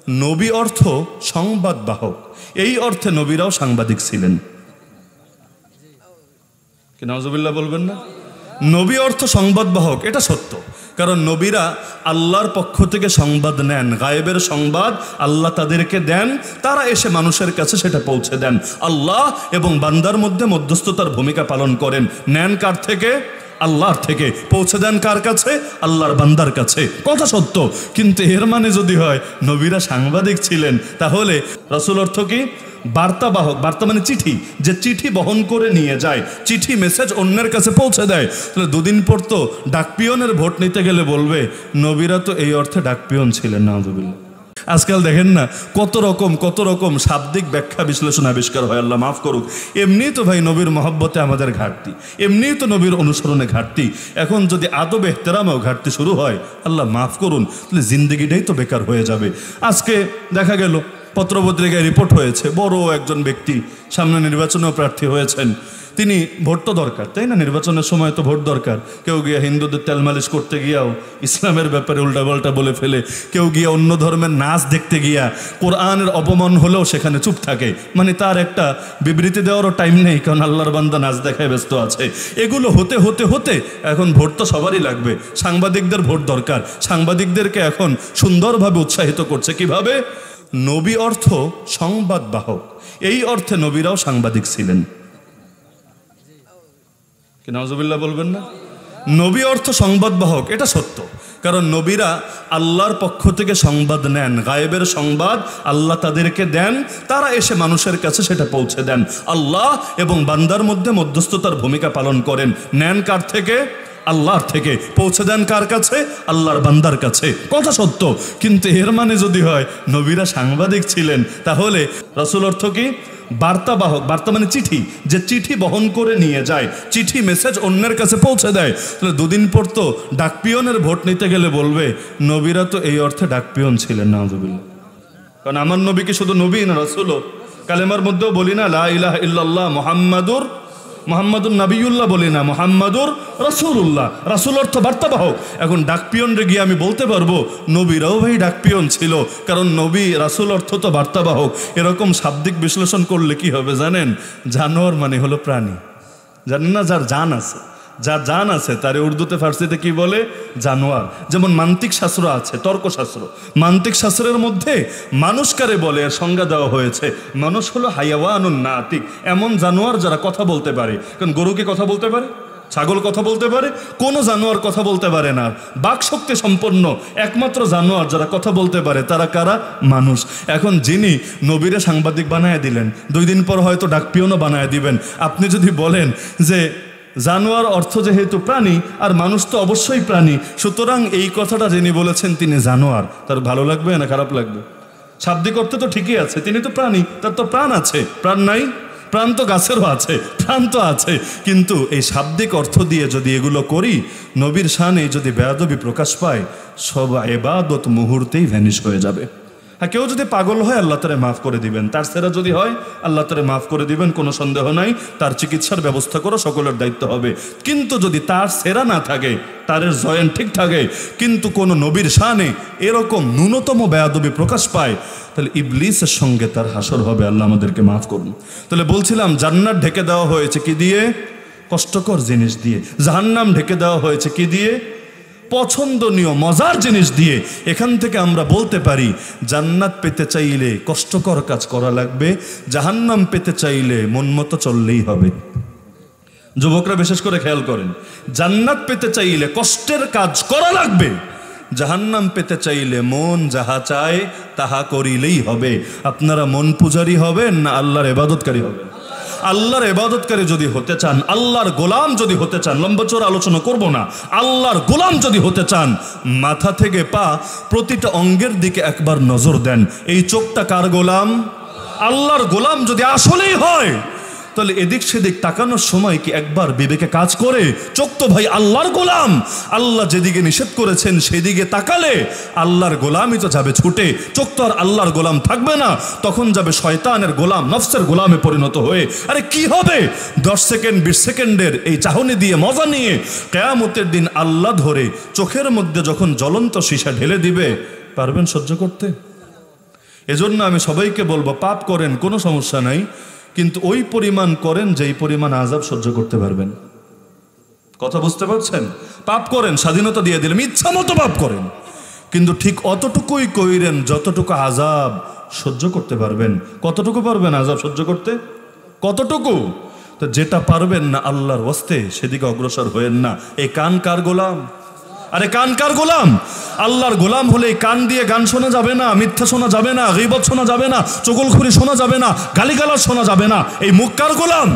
নবী অর্থ সংবাদ বাহক, এই অর্থে নবীরাও সাংবাদিক ছিলেন। কি নাউজুবিল্লাহ বলবেন না? নবী অর্থ সংবাদ বাহক, এটা সত্য। কারণ নবীরা আল্লাহর পক্ষ থেকে সংবাদ নেন, গায়েবের সংবাদ আল্লাহ তাদেরকে দেন, তারা এসে মানুষের কাছে সেটা পৌঁছে দেন। আল্লাহ এবং বান্দার মধ্যে মধ্যস্থতার ভূমিকা পালন করেন। নেন কার থেকে? আল্লাহর থেকে। পৌঁছে দেন কার কাছে? আল্লাহর বান্দার কাছে। কথা সত্য, কিন্তু এর মানে যদি হয় নবীরা সাংবাদিক ছিলেন, তাহলে রাসূল অর্থ কি? বার্তাবাহক। বার্তা মানে চিঠি, যে চিঠি বহন করে নিয়ে যায়, চিঠি মেসেজ অন্যের কাছে পৌঁছে দেয়। তাহলে দুদিন পর তো ডাকপিয়নের ভোট নিতে গেলে বলবে নবীরা তো এই অর্থে ডাকপিয়ন ছিলেন। নাউজুবিল্লাহ। আজকাল দেখেন না কত রকম শাব্দিক ব্যাখ্যা বিশ্লেষণ আবিষ্কার হয়, আল্লাহ মাফ করুক। এমনিই তো ভাই নবীর মহব্বতে আমাদের ঘাটতি, এমনিই তো নবীর অনুসরণে ঘাটতি। এখন যদি আদব এহতেরামেও ঘাটতি শুরু হয়, আল্লাহ মাফ করুন, তাহলে জিন্দেগিটাই তো বেকার হয়ে যাবে। আজকে দেখা গেল পত্রপত্রিকায় রিপোর্ট হয়েছে, বড় একজন ব্যক্তি সামনে নির্বাচনেও প্রার্থী হয়েছেন। তিনি ভোট তো দরকার, তাই না? নির্বাচনের সময় তো ভোট দরকার। কেউ গিয়ে হিন্দুদের তেল মালিশ করতে গিয়াও ইসলামের ব্যাপারে উল্টাপাল্টা বলে ফেলে, কেউ গিয়ে অন্য ধর্মের নাচ দেখতে গিয়া কোরআনের অপমান হলেও সেখানে চুপ থাকে। মানে তার একটা বিবৃতি দেওয়ারও টাইম নেই, কারণ আল্লাহর বান্দা নাচ দেখায় ব্যস্ত আছে। এগুলো হতে হতে হতে এখন ভোট তো সবারই লাগবে, সাংবাদিকদের ভোট দরকার। সাংবাদিকদেরকে এখন সুন্দরভাবে উৎসাহিত করছে কিভাবে? নবী অর্থ সংবাদ বাহক, এই অর্থে নবীরাও সাংবাদিক ছিলেন। কি নাউজুবিল্লাহ বলবেন না? নবী অর্থ সংবাদ বাহক, এটা সত্য। কারণ নবীরা আল্লাহর পক্ষ থেকে সংবাদ নেন, গায়েবের সংবাদ আল্লাহ তাদেরকে দেন, তারা এসে মানুষের কাছে সেটা পৌঁছে দেন। আল্লাহ এবং বান্দার মধ্যে মধ্যস্থতার ভূমিকা পালন করেন। নেন কার থেকে? আল্লাহর থেকে। পৌঁছে দেন কার কাছে? আল্লাহর বান্দার কাছে। কথা সত্য, কিন্তু এর মানে যদি হয় নবীরা সাংবাদিক ছিলেন, তাহলে রাসূল অর্থ কি? বার্তাবাহক। বার্তা মানে চিঠি, যে চিঠি বহন করে নিয়ে যায়, চিঠি মেসেজ অন্যের কাছে পৌঁছে দেয়। তাহলে দুদিন পর তো ডাকপিয়নের ভোট নিতে গেলে বলবে নবীরা তো এই অর্থে ডাকপিয়ন ছিলেন। নাউজুবিল্লাহ। কারণ আমার নবী কি শুধু নবী না, রাসূলও। কালেমার মধ্যেও বলি না লা ইলাহা ইল্লাল্লাহ মুহাম্মাদুর নাবিয়ুল্লাহ, বলি না মুহাম্মাদুর রাসূলুল্লাহ। রাসূল অর্থ বার্তাবাহক। এখন ডাকপিয়নরে গিয়ে আমি বলতে পারবো নবীরাও ভাই ডাকপিয়ন ছিল, কারণ নবী রাসূল অর্থ তো বার্তাবাহক। এরকম শাব্দিক বিশ্লেষণ করলে কি হবে জানেন? জানোয়ার মানে হলো প্রাণী, জানেন না? যার জান আছে, যার জান আছে তারে উর্দুতে ফার্সিতে কি বলে? জানোয়ার। যেমন মান্তিক শাস্ত্র আছে, তর্কশাস্ত্র। মান্তিক শাস্ত্রের মধ্যে মানুষ কারে বলে এর সংজ্ঞা দেওয়া হয়েছে। মানুষ হলো হায়াওয়ানুন নাতিক, এমন জানোয়ার যারা কথা বলতে পারে। কারণ গরু কি কথা বলতে পারে? ছাগল কথা বলতে পারে? কোনো জানোয়ার কথা বলতে পারে না। বাক শক্তি সম্পন্ন একমাত্র জানোয়ার যারা কথা বলতে পারে তারা কারা? মানুষ। এখন যিনি নবীরে সাংবাদিক বানায় দিলেন, 2 দিন পর হয়তো ডাকপিয়নও বানায় দিবেন। আপনি যদি বলেন যে জানোয়ার অর্থ যেহেতু প্রাণী, আর মানুষ তো অবশ্যই প্রাণী, সুতরাং এই কথাটা যিনি বলেছেন তিনি জানোয়ার, তার ভালো লাগবে না খারাপ লাগবে? শাব্দিক অর্থে তো ঠিকই আছে, তিনি তো প্রাণী, তার তো প্রাণ আছে। প্রাণ নাই? প্রাণ তো গাছেরও আছে, প্রাণ তো আছে। কিন্তু এই শাব্দিক অর্থ দিয়ে যদি এগুলো করি, নবীর শানে যদি বেয়াদবি প্রকাশ পায়, সব ইবাদত মুহূর্তেই ভ্যানিশ হয়ে যাবে। হ্যাঁ, কেউ যদি পাগল হয় আল্লাহ তারে মাফ করে দিবেন, তার সেরা যদি হয় আল্লাহ তারে মাফ করে দিবেন, কোনো সন্দেহ নাই। তার চিকিৎসার ব্যবস্থা করো সকলের দায়িত্ব হবে। কিন্তু যদি তার সেরা না থাকে, তার জয়েন ঠিক থাকে, কিন্তু কোনো নবীর শানে এরকম ন্যূনতম বেয়াদবি প্রকাশ পায়, তাহলে ইবলিসের সঙ্গে তার হাসর হবে। আল্লাহ আমাদেরকে মাফ করুন। তাহলে বলছিলাম জান্নাত ঢেকে দেওয়া হয়েছে কি দিয়ে? কষ্টকর জিনিস দিয়ে। জাহান্নাম ঢেকে দেওয়া হয়েছে কি দিয়ে? পছন্দনীয় মজার জিনিস দিয়ে। এখান থেকে আমরা বলতে পারি জান্নাত পেতে চাইলে কষ্টকর কাজ করা লাগবে, জাহান্নাম পেতে চাইলে মন মতো চললেই হবে। যুবকরা বিশেষ করে খেয়াল করেন, জান্নাত পেতে চাইলে কষ্টের কাজ করা লাগবে, জাহান্নাম পেতে চাইলে মন যাহা চায় তাহা করিলেই হবে। আপনারা মন পূজারী হবেন না আল্লাহর ইবাদতকারী হবেন? আল্লাহর ইবাদতকারী যদি হতে চান, আল্লাহর গোলাম যদি হতে চান, লম্বা চোর আলোচনা করব না, আল্লাহর গোলাম যদি হতে চান, মাথা থেকে পা প্রতিটা অঙ্গের দিকে একবার নজর দেন। এই চোখটা কার গোলাম? আল্লাহর গোলাম যদি আসলেই হয়, তাহলে এদিক সেদিক তাকানোর সময় কি একবার বিবেকে কাজ করে? চোখ তো ভাই আল্লাহর গোলাম, আল্লাহ যেদিকে নিষেধ করেছেন সেদিকে তাকালে আল্লাহর গোলামই তো যাবে ছুটে। চোখ তো আর আল্লাহর গোলাম থাকবে না, তখন যাবে শয়তানের গোলাম, নফসের গোলামে পরিণত হয়ে। আরে কি হবে 10 সেকেন্ড 20 সেকেন্ডের এই চাহনি দিয়ে মজা নিয়ে কিয়ামতের দিন আল্লাহ ধরে চোখের মধ্যে যখন জ্বলন্ত সীসা ঢেলে দিবে, পারবেন সহ্য করতে? এজন্য আমি সবাইকে বলবো, পাপ করেন কোনো সমস্যা নাই, কিন্তু ওই পরিমাণ করেন যেই পরিমাণ আযাব সহ্য করতে পারবেন। কথা বুঝতে পারছেন? পাপ করেন, স্বাধীনতা দিয়ে দিলেন, ইচ্ছা মতো পাপ করেন, কিন্তু ঠিক অতটুকুই কইরেন যতটুকু আযাব সহ্য করতে পারবেন। কতটুকু পারবেন আযাব সহ্য করতে? কতটুকু? তো যেটা পারবেন না আল্লাহর ওয়াস্তে সেদিকে অগ্রসর হয়েন না। এই কান কার গোলাম? আরে কান কার গোলাম? আল্লাহর গোলাম হলে এই কান দিয়ে গান শোনা যাবে না, মিথ্যা শোনা যাবে না, গীবত শোনা যাবে না, চগলখড়ি শোনা যাবে না, গালিগালাজ শোনা যাবে না। এই মুখ কার গোলাম?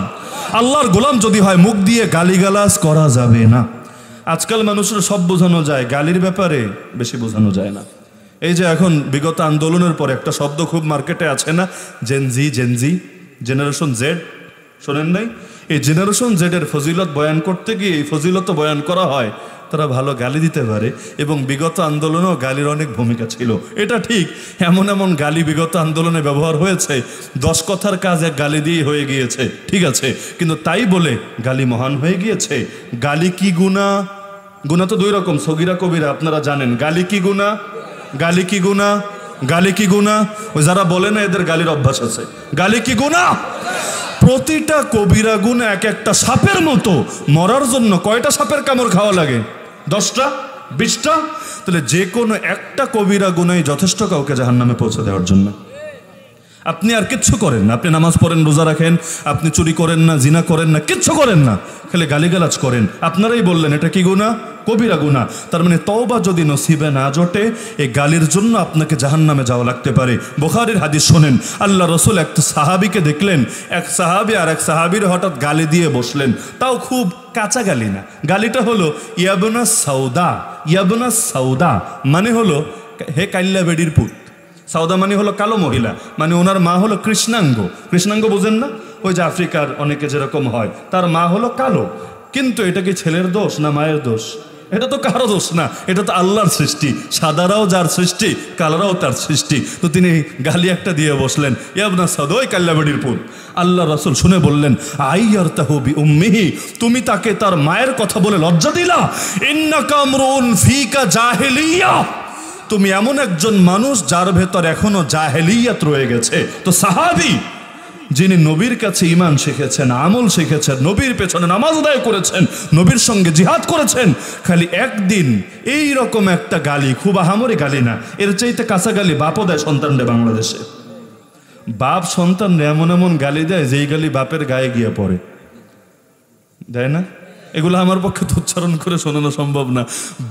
আল্লাহর গোলাম যদি হয় মুখ দিয়ে গালিগালাজ করা যাবে না। আজকাল মানুষের সব বোঝানো যায়, গালির ব্যাপারে বেশি বোঝানো যায় না। এই যে এখন বিগত আন্দোলনের পরে একটা শব্দ খুব মার্কেটে আছে না, জেনজি, জেনারেশন জেড, শোনেন নাই? এই জেনারেশন জেডের ফজিলত বয়ান করতে গিয়ে এই ফজিলত বয়ান করা হয়, তারা ভালো গালি দিতে পারে, এবং বিগত আন্দোলনেও গালির অনেক ভূমিকা ছিল। এটা ঠিক, এমন এমন গালি বিগত আন্দোলনে ব্যবহার হয়েছে, 10 কথার কাজ এক গালি দিয়ে হয়ে গিয়েছে, ঠিক আছে, কিন্তু তাই বলে গালি মহান হয়ে গিয়েছে? গালি কি গুনাহ? গুনাহ তো 2 রকম, সগীরা কবিরা, আপনারা জানেন। গালি কি গুনাহ? গালি কি গুনাহ? গালি কি গুনাহ? ওই যারা বলে না এদের গালির অভ্যাস আছে। গালি কি গুনাহ? প্রতিটা কবিরা গুনাহ এক একটা সাপের মতো। মরার জন্য কয়টা সাপের কামড় খাওয়া লাগে? 10টা, 20টা? তাহলে যে কোনো একটা কবিরা গুনাহই যথেষ্ট কাউকে জাহান্নামে পৌঁছে দেওয়ার জন্য। আপনি আর কিচ্ছু করেন না, আপনি নামাজ পড়েন, রোজা রাখেন, আপনি চুরি করেন না, জিনা করেন না, কিচ্ছু করেন না, খালি গালিগালাজ করেন, আপনারাই বললেন এটা কি গুনাহ? কবিরা গুনাহ। তার মানে তওবা যদি নসিবে না জোটে, এই গালির জন্য আপনাকে জাহান্নামে যাওয়া লাগতে পারে। বুখারীর হাদিস শোনেন, আল্লাহ রাসূল এক সাহাবীকে দেখলেন, এক সাহাবী আর এক সাহাবীর হঠাৎ গালি দিয়ে বসলেন, তাও খুব কাঁচা গালি না। গালিটা হলো ইয়াবনা সাউদা। ইয়াবনা সাউদা মানে হলো হে কাল্লা বেডির পুত। সাউদা মানে হলো কালো মহিলা, মানে ওনার মা হলো কৃষ্ণাঙ্গ। কৃষ্ণাঙ্গ বোঝেন না? ওই যে আফ্রিকার অনেকে যেরকম হয়, তার মা হলো কালো। কিন্তু এটা কি ছেলের দোষ না মায়ের দোষ? এটা তো কারো দোষ না, এটা তো আল্লাহর সৃষ্টি। সাদারাও যার সৃষ্টি, কালোরাও তার সৃষ্টি। তো তিনি গালি একটা দিয়ে বসলেন, ইয়াবনা সাউদা, ওই কাল্লাবাড়ির পুত। আল্লাহ রাসূল শুনে বললেন, আইয়ারতাহু বিউম্মিহি, তুমি তাকে তার মায়ের কথা বলে লজ্জা দিলা? ইন্নাকা আমরুন ফিকা জাহিলিয়া, তুমি এমন একজন মানুষ যার ভেতর এখনো জাহেলিয়াত রয়ে গেছে। তো সাহাবী যিনি নবীর কাছে ঈমান শিখেছেন, আমল শিখেছেন, নবীর পেছনে নামাজ আদায় করেছেন, নবীর সঙ্গে জিহাদ করেছেন, খালি একদিন এই রকম একটা গালি, খুব আহামরি গালি না, এর চাইতে কাঁচা গালি বাপও দেয় সন্তানরে। বাংলাদেশে বাপ সন্তানরে এমন এমন গালি দেয় যেই গালি বাপের গায়ে গিয়ে পড়ে, দেয় না? এগুলো আমার পক্ষে তো উচ্চারণ করে শোনানো সম্ভব না।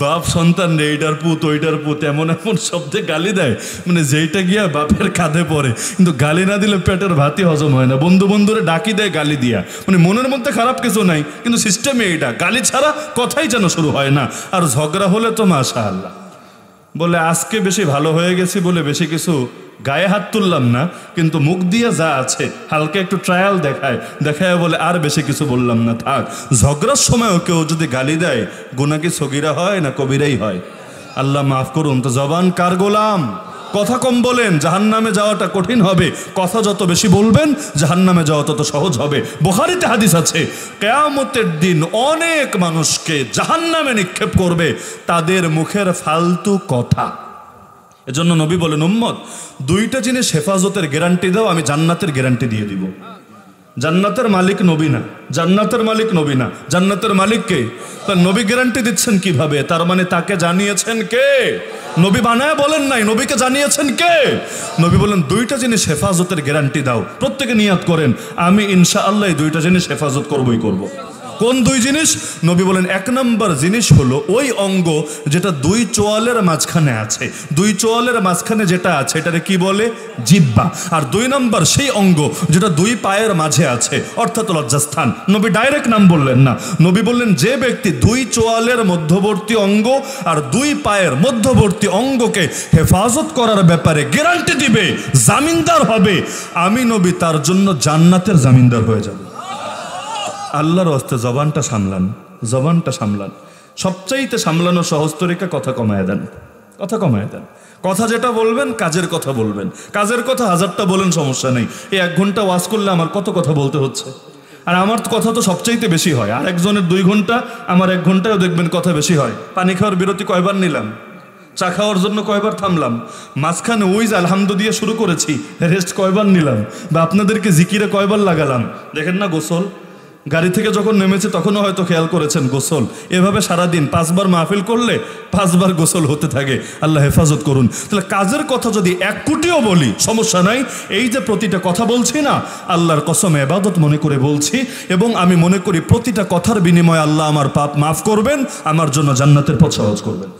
বাপ সন্তান রে, এইটার পুত, ওইটার পুত, এমন এমন শব্দে গালি দেয়, মানে যেইটা গিয়া বাপের কাঁধে পড়ে। কিন্তু গালি না দিলে পেটের ভাতই হজম হয় না। বন্ধু বন্ধুরে ডাকি দেয় গালি দিয়া, মানে মনের মধ্যে খারাপ কিছু নাই, কিন্তু সিস্টেমে এইটা, গালি ছাড়া কথাই যেন শুরু হয় না। আর ঝগড়া হলে তো মাশাআল্লাহ বলে আজকে বেশি ভালো হয়ে গেছি বলে বেশি কিছু গায়ে হাত তুললাম না, কিন্তু মুখ দিয়ে যা আছে হালকা একটু ট্রায়াল দেখায় বলে আর বেশি কিছু বললাম না, থাক। ঝগড়ার সময়ও কেউ যদি গালি দেয়, গুনাহ কি সগীরা হয় না কবিরাই হয়? আল্লাহ মাফ করুন। তো জবান কার গোলাম? কথা কম বলেন, জাহান্নামে যাওয়াটা কঠিন হবে। কথা যত বেশি বলবেন, জাহান্নামে যাওয়া তত সহজ হবে। বুখারীতে হাদিস আছে, কিয়ামতের দিন অনেক মানুষকে জাহান্নামে নিক্ষেপ করবে তাদের মুখের ফালতু কথা। এজন্য নবী বলেন, উম্মত 2টা জিনিস হেফাজতের গ্যারান্টি দাও, আমি জান্নাতের গ্যারান্টি দিয়ে দিব। জান্নাতের মালিক নবী না, জান্নাতের মালিক নবী না, জান্নাতের মালিক কে? তার নবী গ্যারান্টি দিচ্ছেন কিভাবে? তার মানে তাকে জানিয়েছেন কে? নবী বানায় বলেন নাই, নবীকে জানিয়েছেন কে? নবী বলেন 2টা জিনিস হেফাজতের গ্যারান্টি দাও। প্রত্যেকে নিয়াত করেন, আমি ইনশাআল্লাহ এই 2টা জিনিস হেফাজত করবই করব। কোন 2 জিনিস? নবী বলেন 1 নম্বর জিনিস হলো ওই অঙ্গ যেটা 2 চোয়ালের মাঝখানে আছে। 2 চোয়ালের মাঝখানে যেটা আছে এটারে কি বলে? জিহ্বা। আর 2 নম্বর সেই অঙ্গ যেটা 2 পায়ের মাঝে আছে, অর্থাৎ লজ্জাস্থান। নবী ডাইরেক্ট নাম বললেন না, নবী বললেন যে ব্যক্তি 2 চোয়ালের মধ্যবর্তী অঙ্গ আর 2 পায়ের মধ্যবর্তী অঙ্গকে হেফাজত করার ব্যাপারে গ্যারান্টি দিবে, জামিনদার হবে, আমি নবী তার জন্য জান্নাতের জামিনদার হয়ে যাব। আল্লাহর ওয়াস্তে জবানটা সামলান, জবানটা সামলান। সবচাইতে সামলানো সহজ তরিকা কথা কমায় দেন, কথা কমায় দেন। কথা যেটা বলবেন কাজের কথা বলবেন, কাজের কথা 1000টা বলেন, সমস্যা নেই। এই 1 ঘন্টা ওয়াজ করলে আমার কত কথা বলতে হচ্ছে, আর আমার কথা তো সবচাইতে বেশি হয়। আর একজনের 2 ঘন্টা, আমার 1 ঘন্টায়ও দেখবেন কথা বেশি হয়। পানি খাওয়ার বিরতি কয়বার নিলাম? চা খাওয়ার জন্য কয়বার থামলাম, মাঝখানে ওই যে আলহামদু দিয়ে শুরু করেছি, রেস্ট কয়বার নিলাম, বা আপনাদেরকে জিকিরে কয়বার লাগালাম। দেখেন না গোসল, গাড়ি থেকে যখন নেমেছে তখনও হয়তো খেয়াল করেছেন গোসল। এভাবে সারাদিন 5 বার মাহফিল করলে 5 বার গোসল হতে থাকে। আল্লাহ হেফাজত করুন। তাহলে কাজের কথা যদি 1 কোটিও বলি সমস্যা নাই, এই যে প্রতিটা কথা বলছি না, আল্লাহর কসম ইবাদত মনে করে বলছি, এবং আমি মনে করি প্রতিটা কথার বিনিময়ে আল্লাহ আমার পাপ মাফ করবেন, আমার জন্য জান্নাতের পথ সহজ করবেন।